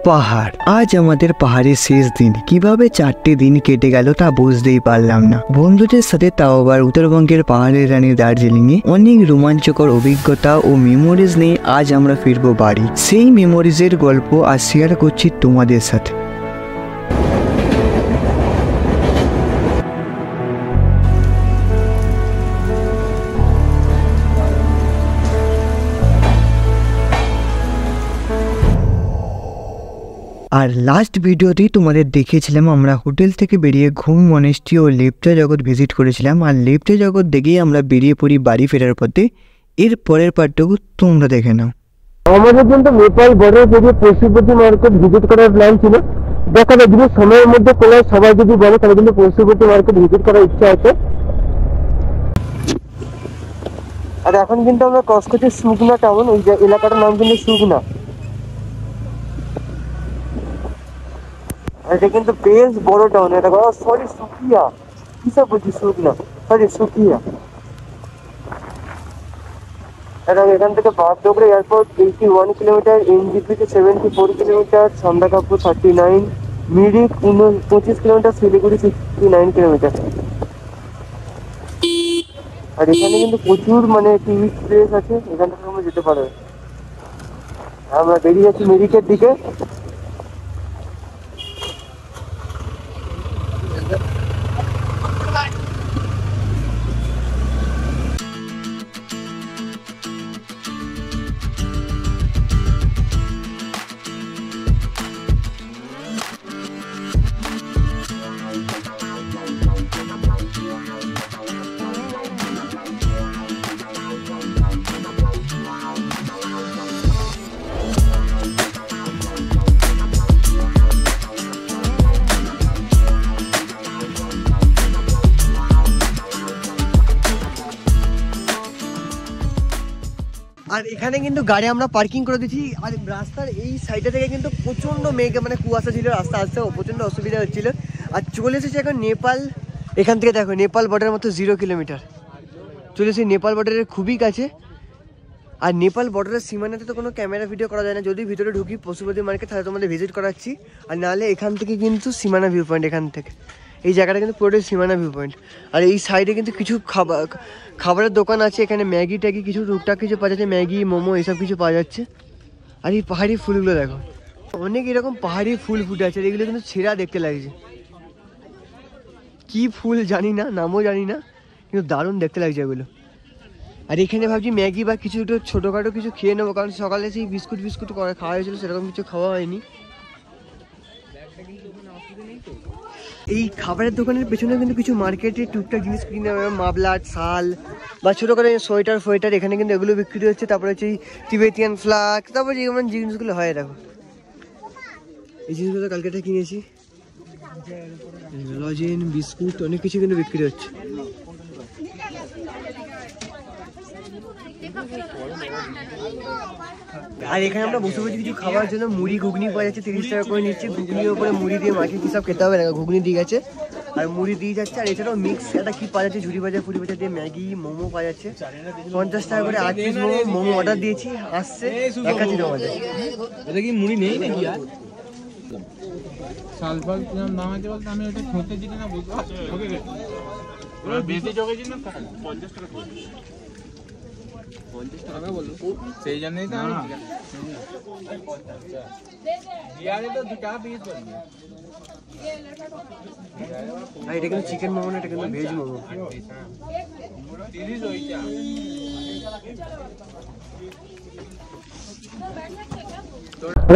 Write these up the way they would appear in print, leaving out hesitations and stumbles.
পাহাড়। আজ আমাদের পাহাড়ের শেষ দিন, কিভাবে 4টে দিন কেটে গেল তা বুঝতেই পারলাম না। বন্ধুদের সাথে তাও আবার উত্তরবঙ্গের পাহাড়ের রানী দার্জিলিং এ অনেক রোমাঞ্চকর অভিজ্ঞতা ও মেমোরিজ নিয়ে আজ আমরা ফিরবো বাড়ি। সেই মেমোরিজের গল্প আজ শেয়ার করছি তোমাদের সাথে। আর লাস্ট ভিডিওতেই তোমাদের দেখিয়েছিলাম আমরা হোটেল থেকে বেরিয়ে ঘুম মনেস্ট্রি ও লেপ্চা জগৎ ভিজিট করেছিলাম। আর লেপ্চা জগৎ দেখেই আমরা বেরিয়ে পড়ি বাড়ি ফেরার পথে। এর পরের পার্টটুকু তোমরা দেখে নাও। আমাদের কিন্তু নেপাল বর্ডার পেরিয়ে পশুপতি মার্কেট ভিজিট করার প্ল্যান ছিল। দেখা যায় যদি সময়ের মধ্যে কোনো সবাই যদি বলে তাহলে কিন্তু পশুপতি মার্কেট ভিজিট করার ইচ্ছা আছে। আর এখন কিন্তু আমরা ক্রস করছি সুগনা টাউন। ওই যে এলাকাটার নাম কিন্তু সুগনা। এটা কিন্তু বেশ বড় টাউন। এটা সরি সুকিয়া, কিসব বলছি সুগনা, সরি সুকিয়া। এখান থেকে বাগডোগরা এয়ারপোর্ট 81 কিলোমিটার, এনজিপিতে 74 kilometre, Sandakphu 39, Mirik 25 kilometre, Siliguri 69 kilometre. আর এখানে কিন্তু প্রচুর টুরিস্ট প্লেস আছে, এখান থেকে আমরা যেতে পারবে। আমরা বেরিয়ে যাচ্ছি মিরিকের দিকে। আর এখানে কিন্তু গাড়ি আমরা পার্কিং করে দিচ্ছি। আর রাস্তার এই সাইডে থেকে কিন্তু প্রচণ্ড মেঘ কুয়াশা ছিল, রাস্তা আসতে প্রচণ্ড অসুবিধা হচ্ছিল। আর চলে এসেছি এখন নেপাল। এখান থেকে দেখো নেপাল বর্ডারের মতো 0 কিলোমিটার চলে এসেছি নেপাল বর্ডারের খুবই কাছে। আর নেপাল বর্ডারের সীমানাতে তো কোনো ক্যামেরা ভিডিও করা যায় না। যদি ভিতরে ঢুকি পশুপতি মার্কেট তাহলে তোমাদের ভিজিট করাচ্ছি। আর নাহলে এখান থেকে কিন্তু সীমানা ভিউ পয়েন্ট, এখান থেকে এই জায়গাটা কিন্তু পুরোটাই সীমানা ভিউ পয়েন্ট। আর এই সাইডে কিন্তু কিছু খাবারের দোকান আছে। এখানে ম্যাগি ট্যাগি কিছু টুকটাক কিছু পাওয়া যাচ্ছে, ম্যাগি মোমো এইসব কিছু পাওয়া যাচ্ছে। আর এই পাহাড়ি ফুলগুলো দেখো, অনেক এরকম পাহাড়ি ফুল ফুটে আছে। এগুলো কিন্তু ছেঁড়া দেখতে লাগছে, কি ফুল জানি না, নামও জানি না, কিন্তু দারুণ দেখতে লাগছে এগুলো। আর এখানে ভাবছি ম্যাগি বা কিছু একটু ছোটোখাটো কিছু খেয়ে নেবো, কারণ সকালে সেই বিস্কুট খাওয়া হয়েছিল, সেরকম কিছু খাওয়া হয়নি। এই খাবারের দোকানের পেছনে কিন্তু কিছু মার্কেটে টুকটাক জিনিস কিনে, মাফলার, শাল বা ছোটো করে সোয়েটার ফোয়েটার এখানে কিন্তু এগুলো বিক্রি হচ্ছে। তারপরে হচ্ছে এই টিবেটিয়ান ফ্ল্যাগ, তারপরে যেমন জিনিসগুলো হয় দেখো, এই জিনিসগুলো কালকে কিনেছি। লজেন, বিস্কুট অনেক কিছু কিন্তু বিক্রি হচ্ছে। আর এখানে আমরা বসে বসে কিছু খাওয়ার জন্য মুড়ি ঘুগনি পাওয়া যাচ্ছে, 30 টাকা করে নিচ্ছে। ঘুগনির উপরে মুড়ি দিয়ে মাখিয়ে কি সব খেতে হবে না, ঘুগনি দিয়ে গেছে আর মুড়ি দিয়ে যাচ্ছে। আর এছাড়াও মিক্স একটা কি পাওয়া যাচ্ছে, ঝুড়ি ভাজা ফুড়ি ভাজা দিয়ে ম্যাগি মোমো পাওয়া যাচ্ছে। 50 টাকা করে 8 পিস মোমো অর্ডার দিয়েছি, আসছে একাছি আমাদের। এটা কি মুড়ি নেই নাকি? আর সালফাল দাম আছে বলতে আমি ওটা খেতে দিই না, বুঝতে পারছি। বেশি জগেছি না 50 টাকা, 50 টাকা বললো, সেই জন্যই তো আমি তো 2 টাকা পিস বলছি। এটা কিন্তু চিকেন মোমো না, এটা কিন্তু ভেজ মোমো। 30 হইছে।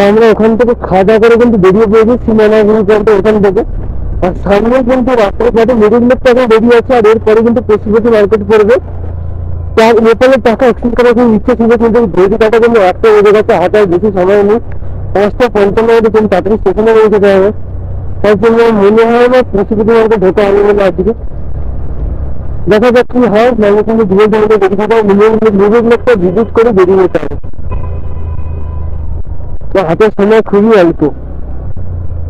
আমরা ওখান থেকে খাওয়া দাওয়া করে কিন্তু বেরিয়ে পড়েছি সীমানা ভিউ পয়েন্ট ওখান থেকে। আর সামনে কিন্তু রাস্তার পথে মিডিল লোকটা এখন বেরিয়ে আছে। আর এরপরে কিন্তু পশুপতি মার্কেট পড়বে। নেপালের টাকা এক্সচেঞ্জ করার খুব ইচ্ছে ছিল, কিন্তু ভেজি টাকা কিন্তু একটা বেজে গেছে, হাতায় বেশি সময় নেই। 5:55 কিন্তু তাড়াতাড়ি স্টেশনে পৌঁছতে হবে। তার জন্য মনে হয় না পশুপতি মার্কেট ঢোকা হবে বলে আজকে। দেখা যাক কি হয়। মানে কিন্তু ধীরে ধীরে বেরিয়ে থাকা মিডিল লোকটা ভিজিট করে বেরিয়ে যেতে হবে। হাতের সময় খুবই অল্প।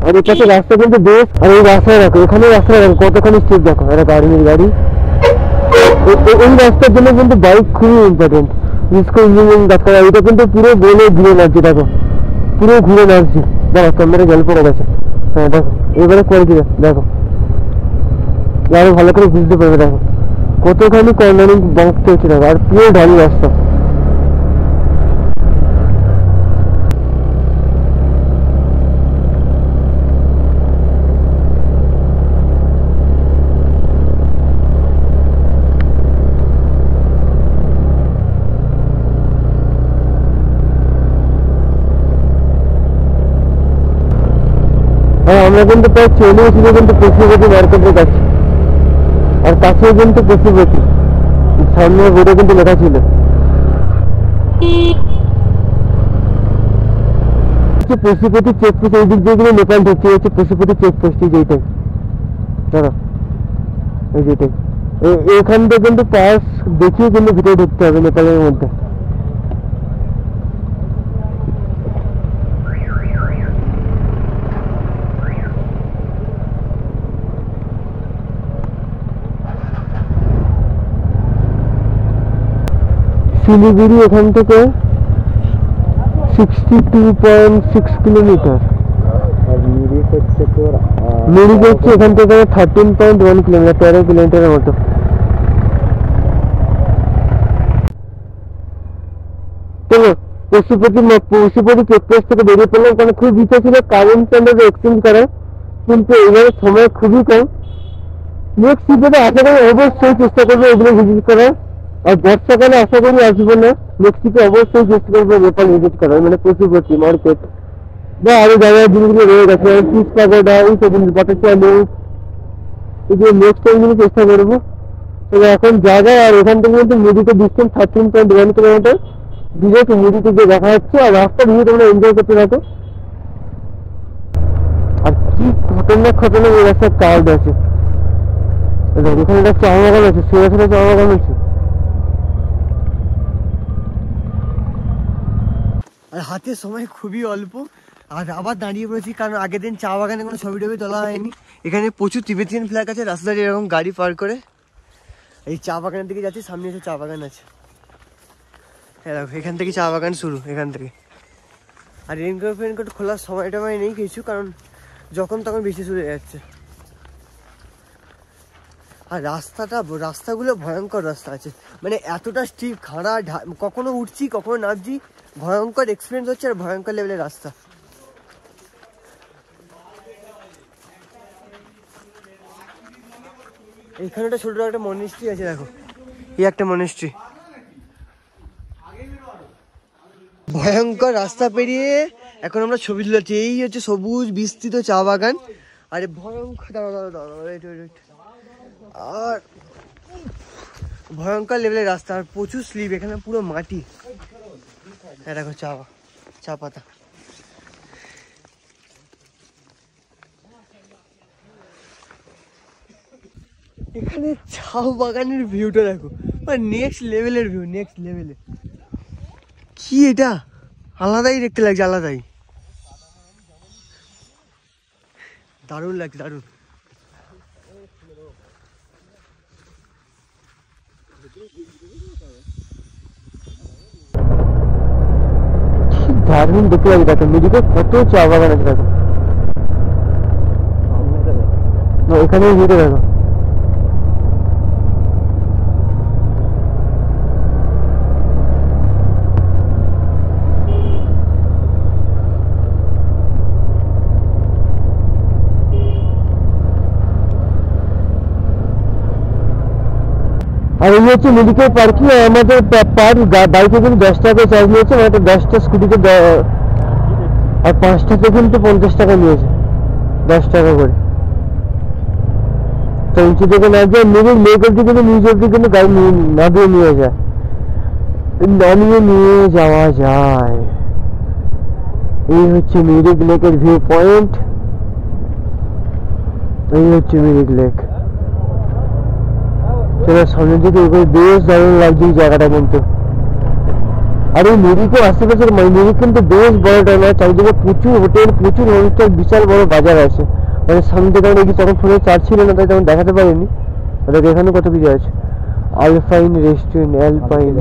আর এর কাছে রাস্তা কিন্তু বেশ। আর এই রাস্তায় দেখো, এখানে রাস্তায় দেখো কতখানি স্পিড দেখো, এটা গাড়ির গাড়ি। এই রাস্তার জন্য কিন্তু বাইক খুবই ইম্পর্টেন্ট। ইঞ্জিনিয়ারিং দেখা যায়, এটা কিন্তু পুরো বলে ঘুরে লাগছে, দেখো পুরো ঘুরে লাগছে। দেখো ক্যামেরা জল পড়ে গেছে। হ্যাঁ দেখো এবারে করে দিবে, দেখো আরো ভালো করে বুঝতে পারবে। দেখো কতখানি কর্নারিং বাঁকতে হচ্ছে, দেখো আর পুরো ঢালু রাস্তা। আমরা কিন্তু প্রায় চলে এসেছি কিন্তু পশুপতি মার্কেটের কাছে, আর কাছে কিন্তু পশুপতি, সামনে বোর্ডে কিন্তু লেখা ছিল। পশুপতি চেকপোস্ট, এই দিক দিয়ে কিন্তু নেপাল ঢুকছে, হচ্ছে পশুপতি চেকপোস্ট, যেইটাই দাদা এই যেটাই। এখান থেকে কিন্তু পাস দেখিয়ে কিন্তু ভিতরে ঢুকতে হবে নেপালের মধ্যে। শিলিগুড়ি এখান থেকে 62.6 কিলোমিটার, আর মিরিক হচ্ছে এখান থেকে 13.1 কিলোমিটার, 13 কিলোমিটারের মতো। তো পশুপতি চেকপোস্ট থেকে বেরিয়ে পড়লাম, কারণ খুব ইচ্ছা ছিল কারেন্ট প্যান্ডেল এক্সচেঞ্জ করার, কিন্তু এবারে সময় খুবই কম। নেক্সট সিজনে আশা করি অবশ্যই চেষ্টা করবো এগুলো ভিজিট করার, আর বর্ষাকালে আশা করি আসবো না, নেক্সট উইকে অবশ্যই চেষ্টা করবো নেপাল ভিজিট করার, মানে পশুপতি মার্কেট বা আরো জায়গায় জিনিসগুলো রয়ে গেছে, পিস পাগোডা, এই সব জিনিস বাটারচালু, এগুলো নেক্সট টাইম কিন্তু চেষ্টা করবো। তবে এখন জায়গা, আর এখান থেকে কিন্তু মুদিকে ডিস্টেন্স 13.1 কিলোমিটার, ডিরেক্ট মুদিকে গিয়ে দেখা যাচ্ছে, আর রাস্তা দিয়ে তোমরা এনজয় করতে থাকো। আর কি খতরনাক এই রাস্তার কার্ড আছে, এখানে একটা চা বাগান আছে, সেরা চা বাগান আছে। আর হাতে সময় খুবই অল্প, আর আবার দাঁড়িয়ে পড়েছি কারণ আগের দিন চা বাগানে কোনো ছবি টবি তোলা হয়নি। এখানে প্রচুর তিবেতিয়ান ফ্ল্যাগ আছে, রাস্তায় এরকম গাড়ি পার করে এই চা বাগানের দিকে যাচ্ছি, সামনে এসে চা বাগান আছে। হ্যাঁ দেখো এখান থেকে চা বাগান শুরু, এখান থেকে। আর রেনকোট খোলার সময়টা নেই কিছু, কারণ যখন তখন বৃষ্টি শুরু হয়ে যাচ্ছে। আর রাস্তাগুলো ভয়ঙ্কর রাস্তা আছে, মানে এতটা স্টিপ, খাড়া, কখনো উঠছি কখনো নামছি, ভয়ঙ্কর এক্সপিরিয়েন্স হচ্ছে, আর ভয়ঙ্কর লেভেলের রাস্তা। এখানে একটা ছোট একটা মনিস্ট্রি আছে, দেখো এই একটা মনিস্ট্রি। ভয়ঙ্কর রাস্তা পেরিয়ে এখন আমরা ছবি তুলেছি, এই হচ্ছে সবুজ বিস্তৃত চা বাগান, আরে ভয়ঙ্কর আর ভয়ঙ্কর লেভেলের রাস্তা, আর প্রচুর স্লিপ, এখানে পুরো মাটি। হ্যাঁ দেখো চা পাতা। এখানে চা বাগানের ভিউটা দেখো, নেক্সট লেভেলের ভিউ, নেক্সট লেভেলের। কি এটা আলাদাই দেখতে লাগছে, আলাদাই দারুণ লাগছে, দারুণ। দারুণ দেখতে লাগছে, দেখো মিডিকে কত চা বাগান আছে, দেখো এখানে ভিউটা দেখো। আর এই হচ্ছে মেডিকেল পার্কিং, আমাদের বাইকে কিন্তু 10 টাকা চার্জ নিয়েছে, মানে 10টা স্কুটিতে, আর 5টাতে কিন্তু 50 টাকা নিয়েছে, 10 টাকা করে। তো উঁচু থেকে না যায়, মেরিক লেক অব্দি কিন্তু নিচ অব্দি কিন্তু গাড়ি না দিয়ে নিয়ে যায়, নামিয়ে নিয়ে যাওয়া যায়। এই হচ্ছে মেরিক লেকের ভিউ পয়েন্ট, এই হচ্ছে মেরিক লেক। সামনের দিকে বেশ দারুণ লাগছে এই জায়গাটা কিন্তু। আর এই মেরিকের আশেপাশের মেরিক কিন্তু বেশ বড়টা নয়, চারিদিকে প্রচুর হোটেল, প্রচুর হোমস্টে, বিশাল বড় বাজার আছে। মানে সামনে থেকে তখন ফোনে চার্জ ছিল না, তাই তেমন দেখাতে পারিনি। ওদেরকে এখানে কত কিছু আছে, আলপাইন রেস্টুরেন্ট, অ্যালপাইন।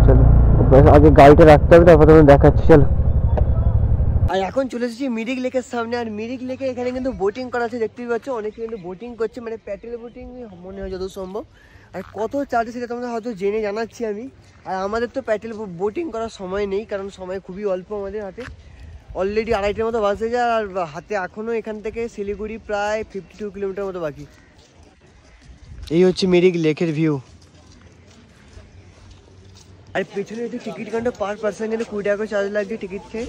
চলো আগে গাড়িটা রাখতে হবে, তারপর তোমার দেখাচ্ছি। চলো আর এখন চলে এসেছি মিরিক লেকের সামনে। আর মিরিক লেকে এখানে কিন্তু বোটিং করা আছে, দেখতেই পাচ্ছ অনেকে কিন্তু বোটিং করছে, মানে প্যাটেল বোটিং মনে হয় যত সম্ভব। আর কত চার্জ সেটা তোমরা হয়তো জেনে জানাচ্ছি আমি। আর আমাদের তো প্যাটেল বোটিং করার সময় নেই, কারণ সময় খুবই অল্প আমাদের হাতে। অলরেডি 2:30টার মতো বাজে যায়, আর হাতে এখনও এখান থেকে শিলিগুড়ি প্রায় 52 কিলোমিটার মতো বাকি। এই হচ্ছে মিরিক লেকের ভিউ। আর পেছনে একটু টিকিট কাউন্টার, পার পার্সন কিন্তু 20 টাকা করে চার্জ লাগছে টিকিট খেয়ে।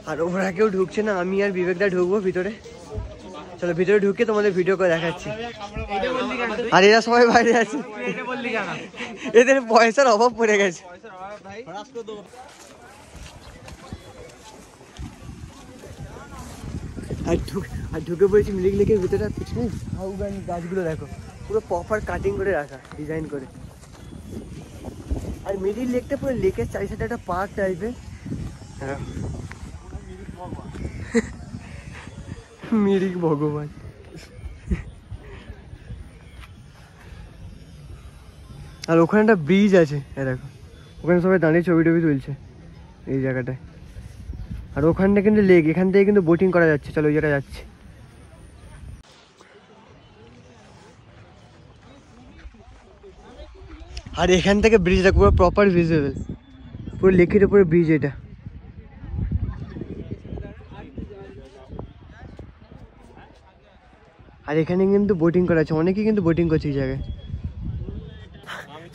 আর ওরা কেউ ঢুকছে না, আমি আর বিবেকদা ঢুকবো ভিতরে। চলো ভিতরে ঢুকে তোমাদের ভিডিও করে দেখাচ্ছি। আর এরা সবাই বাইরে আছে, এদের পয়সার অভাব পড়ে গেছে। আর ঢুকে পড়েছি মিরিক লেকের ভিতরে। পিছনে ঝাউগান গাছগুলো দেখো, পুরো প্রপার কাটিং করে রাখা, ডিজাইন করে। আর মিরিক লেকটা পুরো লেকের চারি সাইডে একটা পার্ক টাইপের। মিরিক ভগবান। আর ওখানে একটা ব্রিজ আছে, দেখো ওখানে সবাই দাঁড়িয়ে ছবি টবি তুলছে এই জায়গাটায়। আর ওখানটা কিন্তু লেক, এখান থেকে কিন্তু বোটিং করা যাচ্ছে। চলো ওই জায়গায় যাচ্ছে। আর এখান থেকে ব্রিজটা পুরো প্রপার ভিজিবল, পুরো লেকের উপরে ব্রিজ এটা। আর এখানে কিন্তু বোটিং করা আছে, অনেকেই কিন্তু বোটিং করছে এই জায়গায়।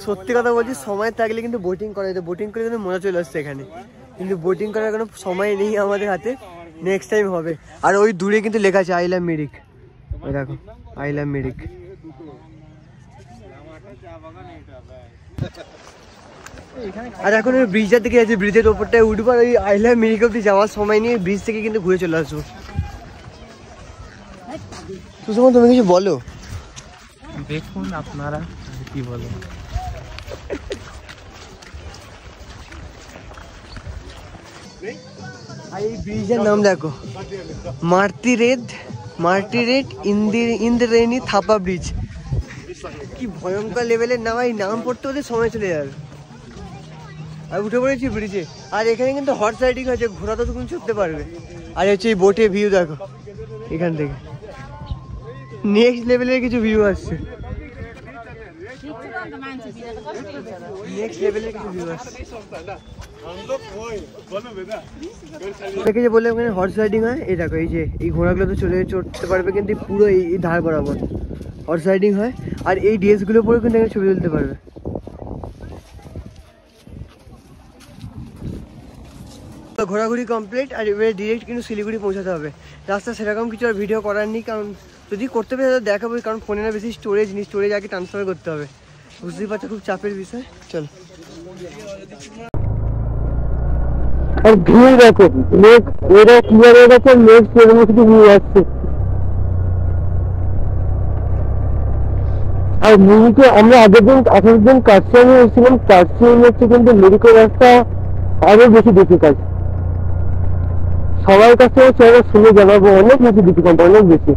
সত্যি কথা বলছি, সময় থাকলে কিন্তু বোটিং করা যেত, বোটিং করে কিন্তু মজা চলে আসছে এখানে। কিন্তু বোটিং করার কোনো সময় নেই আমাদের হাতে, নেক্সট টাইম হবে। আর ওই দূরে কিন্তু লেখা আছে আই লাভ মিরিক, ওই দেখো আই লাভ মিরিক। আর এখন ওই ব্রিজটার দিকে আছে, ব্রিজের ওপরটায় উঠবো, আর ওই আই লাভ মিরিক অব্দি যাওয়ার সময় নিয়ে ব্রিজ থেকে কিন্তু ঘুরে চলে আসবো। সুষমা তুমি কিছু বলো। দেখুন আপনারা কি বলো। আর এই ব্রিজের নাম দেখো, মার্টিরেট ইন্দ্রেণী থাপা ব্রিজ। কি ভয়ঙ্কর লেভেলের নাম, এই নাম পড়তে ওদের সময় চলে যাবে। আর উঠে পড়েছি ব্রিজে। আর এখানে কিন্তু হর্স রাইডিং হয়েছে, ঘোড়া তো তুমি চড়তে পারবে। আর হচ্ছে এই বোটে ভিউ দেখো, এখান থেকে নেক্সট লেভেলের কিছু ভিউ আসছে, নেক্সট লেভেলের কিছু ভিউ আসছে। যে বললে ওখানে হর্স রাইডিং হয়, এই দেখো এই যে এই ঘোড়াগুলো তো চড়তে পারবে, কিন্তু পুরো এই ধার বরাবর হর্স রাইডিং হয়। আর এই ড্রেসগুলোর পরেও কিন্তু এখানে ছবি তুলতে পারবে। ঘোরাঘুরি কমপ্লিট। আর এবারে ডিরেক্ট কিন্তু শিলিগুড়ি পৌঁছাতে হবে। রাস্তা সেরকম কিছু আর ভিডিও করার নেই, কারণ যদি করতে পারে তাহলে দেখাবো, কারণ ফোনে না বেশি স্টোরেজ নেই, স্টোরেজ আগে ট্রান্সফার করতে হবে। বুঝতেই পারছো খুব চাপের বিষয়। চলো। আর ভিউ দেখো, মেঘ এরা কিভাবে গেছে, মেঘ সেরকম কিছু ভিউ আসছে। আর মিরিকে আমরা আগের দিন কাটসিয়ামে এসেছিলাম, কাটসিয়াম হচ্ছে কিন্তু মিরিকের রাস্তা আরো বেশি ডিফিকাল্ট। সবার কাছে সেটা শুনে জানাবো, অনেক বেশি ডিফিকাল্ট, অনেক বেশি।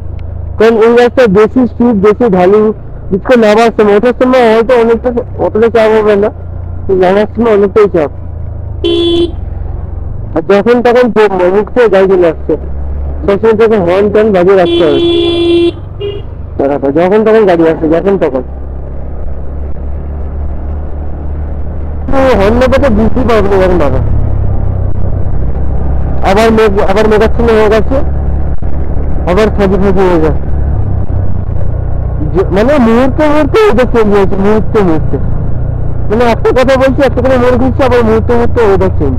কারণ এই রাস্তায় বেশি স্পিড, বেশি ঢালু, বিশেষ নামার সময় ওঠার সময় হয়তো অতটা চাপ হবে না, নামার সময় অনেকটাই চাপ। আর যখন তখন মুখ থেকে গাড়ি চলে আসছে, সবসময় থেকে হর্ন টর্ন বাজিয়ে রাখতে হবে। যখন তখন গাড়ি আসছে, যখন তখন হর্ন নেবে তো বুঝতেই পারবো না যখন বাবা। আবার মেঘাচ্ছন্ন হয়ে গেছে, আবার ফজি হয়ে যায়, মানে মুহূর্তে ওদের চেঞ্জ হয়েছে, মুহূর্তে। মানে একটা কথা বলছি, একটা করে মোড় ঘুরছে, আবার মুহূর্তে ওদের চেঞ্জ,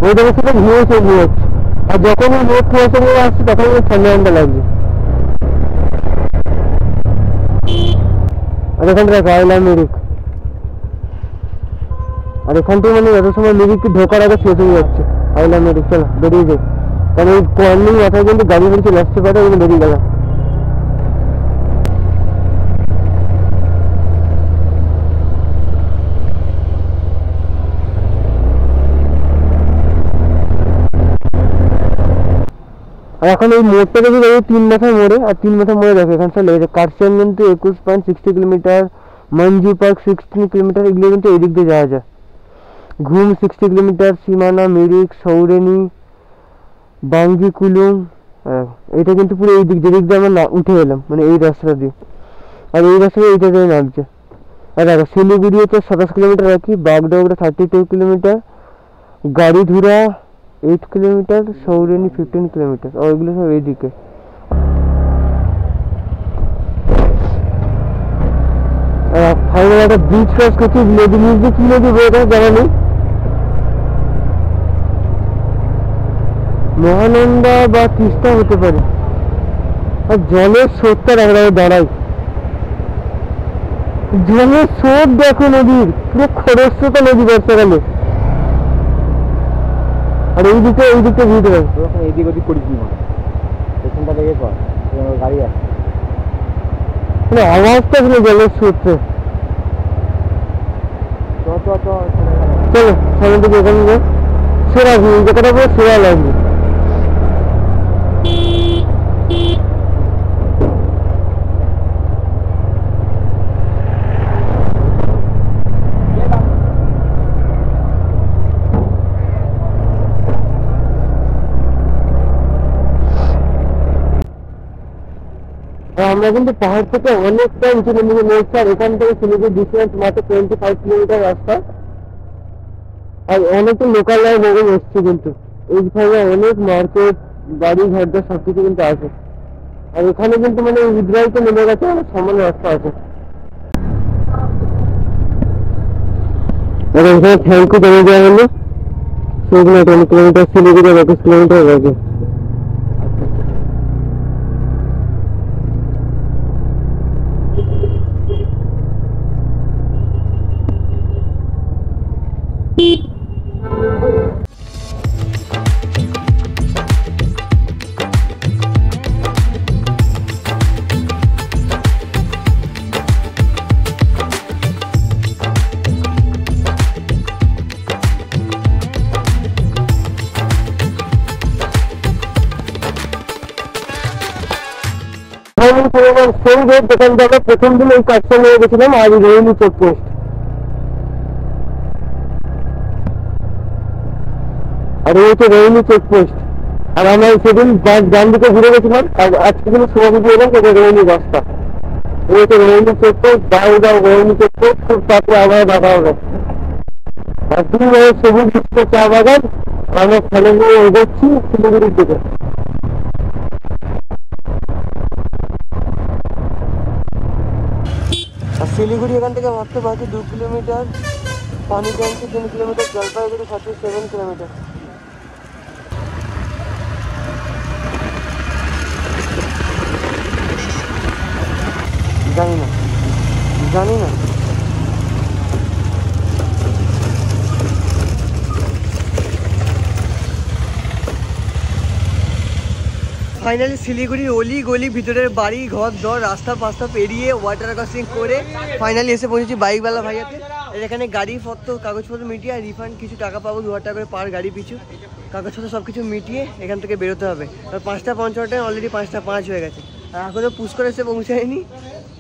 ওদের সাথে ভিউ চেঞ্জ হচ্ছে। আর যখন ওই মেঘ কুয়াশা নিয়ে আসছে তখন ঠান্ডা ঠান্ডা লাগছে। আর এখান থেকে আই মিরিক। আর এখান থেকে মানে যত সময় মিরিককে ঢোকার আগে শেষ হয়ে যাচ্ছে আই লাভ মিরিক। চলো বেরিয়ে যাই, কারণ ওই কর্নিং মাথায় কিন্তু গাড়ি বেরিয়ে চলে আসতে পারে, ওগুলো বেরিয়ে গেলাম। আর এখন এই মোড়টা যদি দেখো 3 মাথা মোড়ে, আর 3 মাথা মোড়ে দেখো এখান থেকে লেগেছে কাটসিয়াম কিন্তু 21.60 কিলোমিটার, মঞ্জু পার্ক 16 কিলোমিটার, এগুলো কিন্তু এদিক দিয়ে যাওয়া যায়। ঘুম 60 কিলোমিটার, সীমানা, মিরিক, সৌরেনি, বাঙ্গিকুলুম, এটা কিন্তু পুরো এই দিক যেদিক দিয়ে আমরা উঠে এলাম, মানে এই রাস্তাটা দিয়ে। আর এই রাস্তাটা এইটা দিয়ে নামছে। আর দেখো শিলিগুড়ি হচ্ছে 27 কিলোমিটার রাখি, বাগডোগরা 32 কিলোমিটার, গাড়িধুরা 8 কিলোমিটার, সৌরেনি 15 কিলোমিটার। ওইগুলো সব এইদিকে। ফাইনাল একটা ব্রিজ ক্রস করছি, নদী নিচ দিয়ে কি নদী বয়ে যায় জানা নেই, মহানন্দা বা তিস্তা হতে পারে। আর জলের স্রোতটা দাঁড়াই, জলের স্রোত দেখো নদীর, পুরো খরস্রোতা নদী বর্ষাকালে। আর এইদিকে ভিড় হয়, এইদিক ওদিক করিস না, পেছনটা লেগে পর গাড়ি আছে, মানে আওয়াজটা শুনে জলের স্রোতটা। চলো সামনে থেকে এখানে সেরা ভিউ, এই জায়গাটা পুরো সেরা লাগবে। আমরা কিন্তু পাহাড় থেকে অনেকটা উঁচু নেমে নিয়েছি। আর এখান থেকে শিলিগুড়ি ডিস্টেন্স মাত্র 25 কিলোমিটার রাস্তা। আর অনেকে লোকাল লাইন এসছে, কিন্তু এইখানে অনেক মার্কেট, বাড়ি ঘরটা সবকিছু কিন্তু আছে। আর এখানে কিন্তু মানে উদ্রাইতে নেমে গেছে, অনেক সমান রাস্তা আছে। আর এখানে থ্যাংকু জমে দেওয়া হলো, সেগুলো 10 কিলোমিটার, শিলিগুড়ি 25 কিলোমিটার লাগে। সেই রোড যেখান থেকে প্রথম দিন এই কাজটা নিয়ে গেছিলাম, আজ রোহিণী চেকপোস্ট। আর এই হচ্ছে রোহিণী চেকপোস্ট। আর আমরা সেদিন ডান দিকে ঘুরে গেছিলাম, আর আজকে দিন সোমাদি এলাম, সেটা রোহিণী রাস্তা। এই হচ্ছে রোহিণী চেকপোস্ট, বাউ দাও রোহিণী চেকপোস্ট, খুব তারপরে আবার দেখা হবে। আর দুই সবুজ চা বাগান, আমরা ফেলে নিয়ে এগোচ্ছি শিলিগুড়ির দিকে। আর শিলিগুড়ি এখান থেকে মাত্র বাকি 2 কিলোমিটার, পানি ট্যাঙ্কি 3 কিলোমিটার, জলপাইগুড়ি 47 কিলোমিটার। জানি না ফাইনালি শিলিগুড়ির অলি গলি, ভিতরের বাড়ি ঘর দর, রাস্তা পাস্তা পেরিয়ে ওয়াটার ক্রসিং করে ফাইনালি এসে পৌঁছেছি বাইকওয়ালা ভাইয়াতে। এখানে গাড়ি পত্র কাগজপত্র মিটিয়ে আর রিফান্ড কিছু টাকা পাবো, 2000 টাকা করে পার গাড়ি পিছু। কাগজপত্র সব কিছু মিটিয়ে এখান থেকে বেরোতে হবে। 5টা 55 অলরেডি 5টা 5 হয়ে গেছে, আর এখনও পুষ্কর এসে পৌঁছায়নি।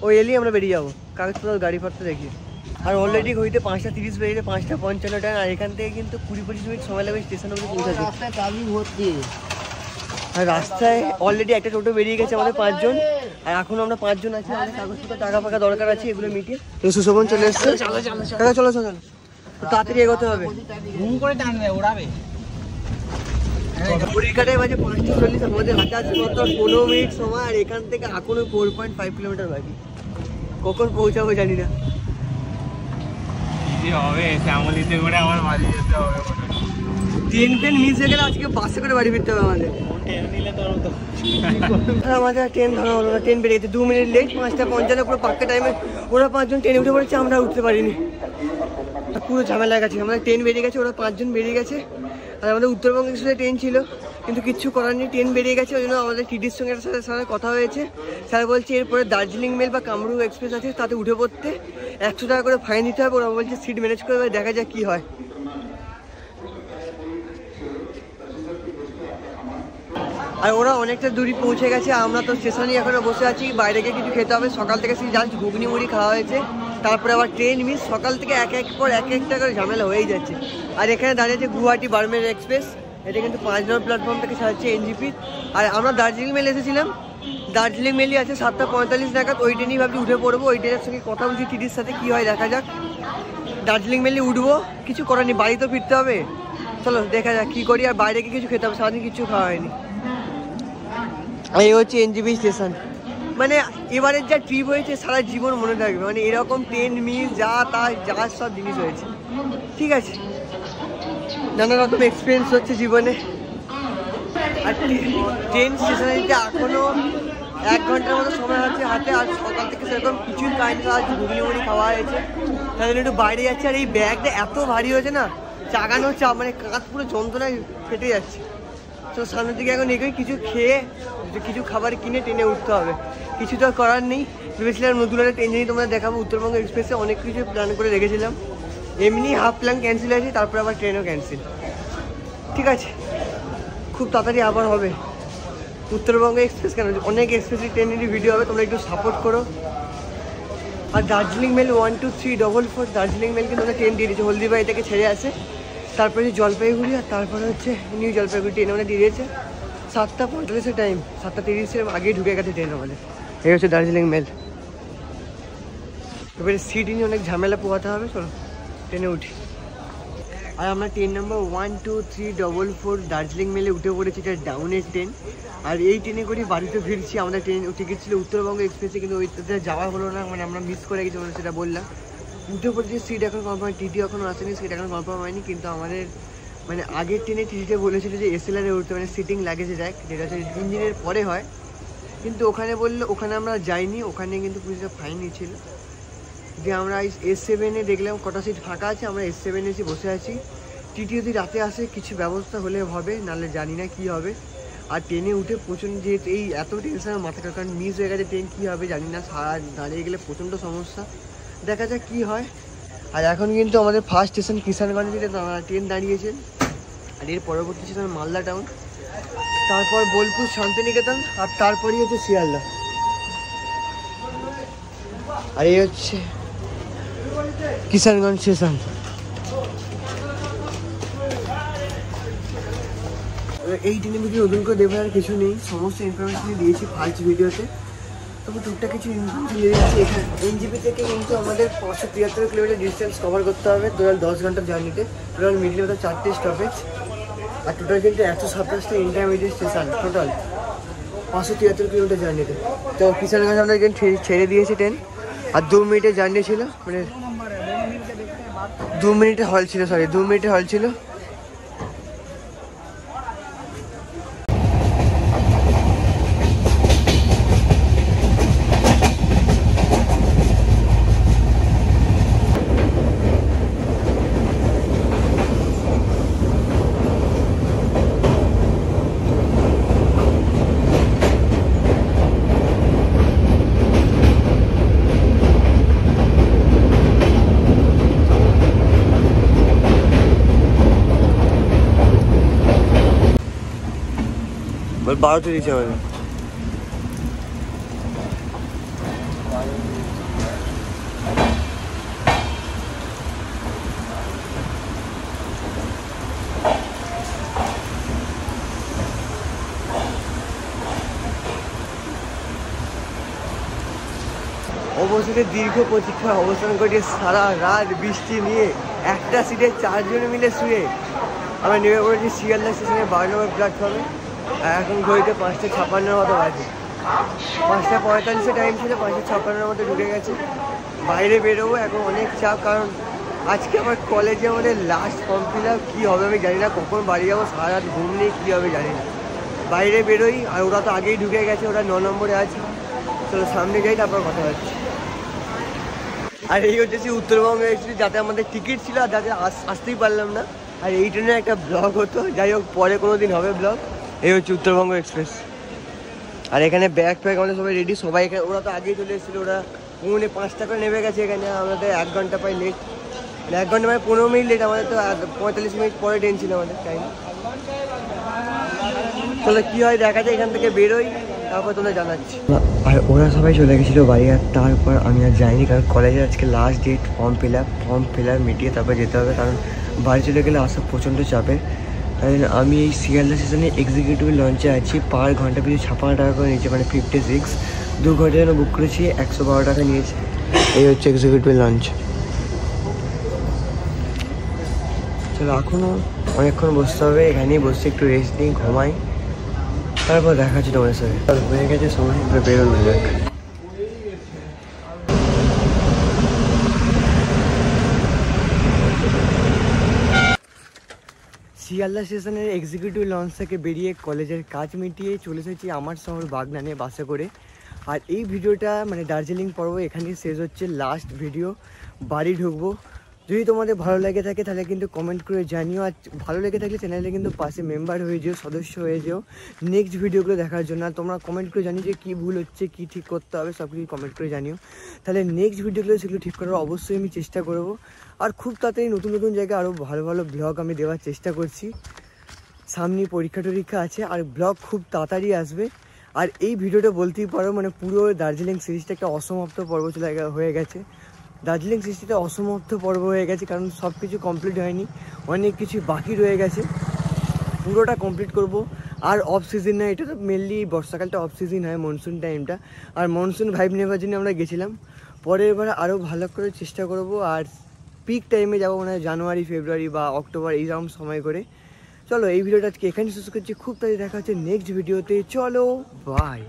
ওই এলেই আমরা বেরিয়ে যাবো কাগজপত্র গাড়িপত্র দেখিয়ে। আর অলরেডি ঘড়িতে 5টা 30 বেরিয়ে 5টা 55 টাইম। আর এখান থেকে কিন্তু 20-25 মিনিট সময় লাগবে স্টেশন অবধি পৌঁছাতে। আর রাস্তায় অলরেডি একটা টোটো বেরিয়ে গেছে আমাদের 5 জন, আর এখন আমরা 5 জন আছি। আমাদের কাগজপত্র টাকা ফাঁকা দরকার আছে, এগুলো মিটিয়ে। তো সুশোভন চলে এসছে, চলো তাড়াতাড়ি এগোতে হবে। ঘুম করে টানবে ওড়াবে। ঘড়িকাটায় বাজে 5:40, আমাদের হাতে আছে মাত্র 15 মিনিট সময়। আর এখান থেকে এখনো 4.5 কিলোমিটার বাকি, কখন পৌঁছাবো জানি না। ট্রেন মিস হয়ে গেলে আজকে বাসে করে বাড়ি ফিরতে হবে আমাদের। আমাদের ট্রেন ধরা হলো না, ট্রেন বেরিয়ে গেছে 2 মিনিট লেট। 5টা 55 পুরো পাক্কা টাইমে ওরা 5 জন ট্রেনে উঠে পড়েছে, আমরা উঠতে পারিনি। পুরো ঝামেলা গেছে, আমাদের ট্রেন বেরিয়ে গেছে, ওরা 5 জন বেরিয়ে গেছে। আর আমাদের উত্তরবঙ্গ এক্সপ্রেসে ট্রেন ছিল, কিন্তু কিচ্ছু করার নেই, ট্রেন বেরিয়ে গেছে। ওই জন্য আমাদের টিটির সঙ্গে সাথে কথা হয়েছে। স্যার বলছে এরপরে দার্জিলিং মেল বা কামরূপ এক্সপ্রেস আছে, তাতে উঠে পড়তে 100 টাকা করে ফাইন দিতে হবে। ওরা বলছে সিট ম্যানেজ করে দেখা যাক কী হয়। আর ওরা অনেকটা দূরে পৌঁছে গেছে, আমরা তো স্টেশনে এখনো বসে আছি। বাইরে গিয়ে কিছু খেতে হবে, সকাল থেকে সেই জাস্ট ঘুগনি মুড়ি খাওয়া হয়েছে। তারপরে আবার ট্রেন মিস, সকাল থেকে এক একটা করে ঝামেলা হয়েই যাচ্ছে। আর এখানে দাঁড়িয়েছে গুয়াহাটি বার্মের এক্সপ্রেস, এটা কিন্তু 5 নম্বর প্ল্যাটফর্ম থেকে ছাড়ছে এনজিপি। আর আমরা দার্জিলিং মেল এসেছিলাম, দার্জিলিং মেলই আছে 7:45 নাগাদ, ওই ট্রেনেই ভাবছি উঠে পড়বো। ওই ট্রেনের সঙ্গে কথা বলছি টিটির সাথে, কী হয় দেখা যাক। দার্জিলিং মেলে উঠবো, কিছু করার নেই, বাড়ি তো ফিরতে হবে, চলো দেখা যাক কী করি। আর বাইরে গিয়ে কিছু খেতে হবে, সারাদিন কিছু খাওয়া হয়নি। এই হচ্ছে এনজিপি স্টেশন। মানে এবারের যা ট্রিপ হয়েছে সারা জীবন মনে থাকবে, মানে এরকম ট্রেন মিস যা সব জিনিস হয়েছে। ঠিক আছে, নানা রকম এক্সপিরিয়েন্স হচ্ছে জীবনে। আর ট্রেন স্টেশনে দিতে এখনও 1 ঘন্টার মতো সময় আছে হাতে। আর সকাল থেকে সেরকম কিছুই খাইনি, আজ ঘুগনি মুড়ি খাওয়া হয়েছে, তাই জন্য একটু বাইরে যাচ্ছে। আর এই ব্যাগটা এত ভারী হয়েছে না, চাগানো চাপ, মানে কাঁধ পুরো যন্ত্রণায় ফেটে যাচ্ছে। তো সামনের দিকে এখন এগোই, কিছু খেয়ে কিছু খাবার কিনে ট্রেনে উঠতে হবে, কিছু তো করার নেই। ভেবেছিলাম নতুন একটা ট্রেন জানি তোমরা দেখাবো, উত্তরবঙ্গ এক্সপ্রেসে অনেক কিছু প্ল্যান করে রেখেছিলাম, এমনি হাফ প্ল্যান ক্যান্সেল হয়েছে, তারপরে আবার ট্রেনও ক্যান্সেল। ঠিক আছে, খুব তাড়াতাড়ি আবার হবে উত্তরবঙ্গ এক্সপ্রেস, কেন অনেক এক্সপ্রেসের ট্রেনেরই ভিডিও হবে, তোমরা একটু সাপোর্ট করো। আর দার্জিলিং মেল 12344 দার্জিলিং মেল কিন্তু ওরা ট্রেন দিয়ে দিয়েছে, হলদিবাড়ি থেকে ছেড়ে আসে, তারপরে হচ্ছে জলপাইগুড়ি, আর তারপরে হচ্ছে নিউ জলপাইগুড়ি ট্রেন ওরা দিয়ে দিয়েছে। 7:45 টাইম, 7:30 আগেই ঢুকে গেছে ট্রেন আমাদের। এই হচ্ছে দার্জিলিং মেল। এবারে সিট নিয়ে অনেক ঝামেলা পোহাতে হবে, চলো ট্রেনে উঠি। আর আমরা ট্রেন নাম্বার 12344 দার্জিলিং মেলে উঠে পড়েছি, এটা ডাউনের ট্রেন। আর এই ট্রেনে করে বাড়িতে ফিরছি। আমাদের ট্রেন টিকিট ছিল উত্তরবঙ্গ এক্সপ্রেসে, কিন্তু ওইটাতে যাওয়া হলো না, মানে আমরা মিস করে গেছি, সেটা বললাম। উঠে পড়েছি, সিট এখন কনফার্ম, টিটি এখনও আসেনি, সিট এখন কনফার্ম হয়নি। কিন্তু আমাদের মানে আগের ট্রেনে টিটিতে বলেছিল যে এসএলআরে উঠতে, মানে সিটিং লাগেজে যায়, যেটা হচ্ছে ইঞ্জিনের পরে হয়। কিন্তু ওখানে বললো, ওখানে আমরা যাইনি, ওখানে কিন্তু পুলিশরা ফাইন নিয়েছিল। যে আমরা S7-এ দেখলাম কটা সিট ফাঁকা আছে, আমরা S7 এসে বসে আছি। টিটি যদি রাতে আসে কিছু ব্যবস্থা হলে হবে, নাহলে জানি না কী হবে। আর ট্রেনে উঠে প্রচণ্ড, যেহেতু এই এত টেনশন মাথাটা, কারণ মিস হয়ে গেছে ট্রেন, কী হবে জানি না, সারা দাঁড়িয়ে গেলে প্রচণ্ড সমস্যা, দেখা যাক কী হয়। আর এখন কিন্তু আমাদের ফার্স্ট স্টেশন কিষানগঞ্জে ট্রেন দাঁড়িয়েছে। আর এর পরবর্তী স্টেশন মালদা টাউন, তারপর বোলপুর শান্তিনিকেতন, আর তারপরই হচ্ছে শিয়ালদা। আর এই হচ্ছে কিষানগঞ্জ স্টেশন। এই ট্রেনের ভিডিও নতুন করে দেখার আর কিছু নেই, সমস্ত ইনফরমেশনই দিয়েছি ফার্স্ট ভিডিওতে। তবে টুকটাক কিছু ইনফরমেশন দিয়ে দিচ্ছি। এখানে এনজিপি থেকে কিন্তু আমাদের 573 কিলোমিটার ডিস্টেন্স কভার করতে হবে টোটাল 10 ঘন্টার জার্নিতে। টোটাল মিডলে মতো 4টে স্টপেজ, আর টোটাল কিন্তু 127টা ইন্টারমিডিয়েট স্টেশন, টোটাল 573 কিলোমিটার জার্নিতে। তো কিষানগঞ্জ আমাদের ছেড়ে দিয়েছে ট্রেন। আর 2 মিনিটের জার্নি ছিল, মানে 2 মিনিটের হল ছিল, 2 মিনিটের হল ছিল। বল 12তে দিয়েছে আমাদের। অবশেষে দীর্ঘ প্রতীক্ষা অবসান করে সারা রাত বৃষ্টি নিয়ে একটা সিটে 4 জন মিলে শুয়ে আমরা নেমে পড়েছি শিয়ালদা স্টেশনে 12 নম্বর প্ল্যাটফর্মে। আর এখন ঘড়িতে 5:56 মতো বাজে, 5:45 টাইম ছিল, 5:56 মতো ঢুকে গেছে। বাইরে বেরোবো, এখন অনেক চাপ, কারণ আজকে আমার কলেজে আমাদের লাস্ট ফর্ম ফিল আপ। কী হবে আমি জানি না, কখন বাড়ি যাবো, সারা রাত ঘুম নেই, কী হবে জানি না। বাইরে বেরোই, আর ওরা তো আগেই ঢুকে গেছে, ওরা 9 নম্বরে আছে। চলো সামনে যাই, তারপর কথা হচ্ছে। আর এই হচ্ছে উত্তরবঙ্গ এক্সপ্রেস, যাতে আমাদের টিকিট ছিল আর যাতে আসতেই পারলাম না। আর এই ট্রেনের একটা ব্লগ হতো, যাই হোক পরে কোনো দিন হবে ব্লগ। এই হচ্ছে উত্তরবঙ্গ এক্সপ্রেস। আর এখানে ব্যাগ ফ্যাগ আমাদের সবাই রেডি, সবাই এখানে, ওরা তো আগেই চলে এসেছিলো, ওরা 5:05 করে নেমে গেছে এখানে। আমাদের 1 ঘন্টা প্রায় লেট, মানে 1 ঘন্টা মানে 15 মিনিট লেট, আমাদের তো 45 মিনিট পরে ট্রেন ছিল আমাদের টাইম। তাহলে কী হয় দেখা যায়, এখান থেকে বেরোই, তারপর তোমরা জানাচ্ছি। আর ওরা সবাই চলে গেছিলো বাড়ি, আর তারপর আমি আর যাইনি, কারণ কলেজের আজকে last date. Form fill up মিটিয়ে তারপর যেতে হবে, কারণ বাড়ি চলে গেলে আসা প্রচণ্ড চাপের। আমি এই শিয়ালদা স্টেশনে এক্সিকিউটিভ লঞ্চে আছি। পার ঘন্টা পিছু 56 টাকা করে নিয়েছে, মানে 56। 2 ঘন্টার জন্য বুক করেছি, 112 টাকা নিয়েছে। এই হচ্ছে এক্সিকিউটিভ লঞ্চ। চলো এখনও অনেকক্ষণ বসতে হবে, এখানেই বসে একটু রেস্ট নিই, ঘুমাই, তারপর দেখা হচ্ছে তোমাদের সাথে। হয়ে গেছে সময়, বেরোনো যাক। শিয়ালদা স্টেশনের এক্সিকিউটিভ লঞ্চ থেকে বেরিয়ে কলেজের কাজ মিটিয়ে চলে এসেছি আমার শহর বাগনানে বাসে করে। আর এই ভিডিওটা মানে দার্জিলিং পর্ব এখানেই শেষ হচ্ছে, লাস্ট ভিডিও। বাড়ি ঢুকবো। যদি তোমাদের ভালো লেগে থাকে তাহলে কিন্তু কমেন্ট করে জানিও, আর ভালো লেগে থাকলে চ্যানেলে কিন্তু পাশে মেম্বার হয়ে যেও, সদস্য হয়ে যেও নেক্সট ভিডিওগুলো দেখার জন্য। আর তোমরা কমেন্ট করে জানিও যে কী ভুল হচ্ছে, কী ঠিক করতে হবে, সব কিছু কমেন্ট করে জানিও। তাহলে নেক্সট ভিডিওগুলো সেগুলো ঠিক করার অবশ্যই আমি চেষ্টা করব। আর খুব তাড়াতাড়ি নতুন নতুন জায়গায় আরও ভালো ভালো ব্লগ আমি দেওয়ার চেষ্টা করছি। সামনে পরীক্ষা আছে, আর ব্লগ খুব তাড়াতাড়ি আসবে। আর এই ভিডিওটা বলতেই পারো মানে পুরো দার্জিলিং সিরিজটা একটা অসমাপ্ত পর্ব হয়ে গেছে। দার্জিলিং সিরিজটা অসমাপ্ত পর্ব হয়ে গেছে, কারণ সব কিছু কমপ্লিট হয়নি, অনেক কিছু বাকি রয়ে গেছে। পুরোটা কমপ্লিট করব। আর অফ সিজন না, এটা তো মেনলি বর্ষাকালটা অফ সিজন হয়, মনসুন টাইমটা। আর মনসুন ভাইব নেওয়ার জন্য আমরা গেছিলাম। পরের বার আরও ভালো করে চেষ্টা করব। আর পিক টাইমে যাবো, মানে জানুয়ারি, ফেব্রুয়ারি বা অক্টোবর এইরকম সময় করে। চলো এই ভিডিওটা আজকে এখানে শেষ করছি, খুব তাড়াতাড়ি দেখা হচ্ছে নেক্সট ভিডিওতে। চলো বাই।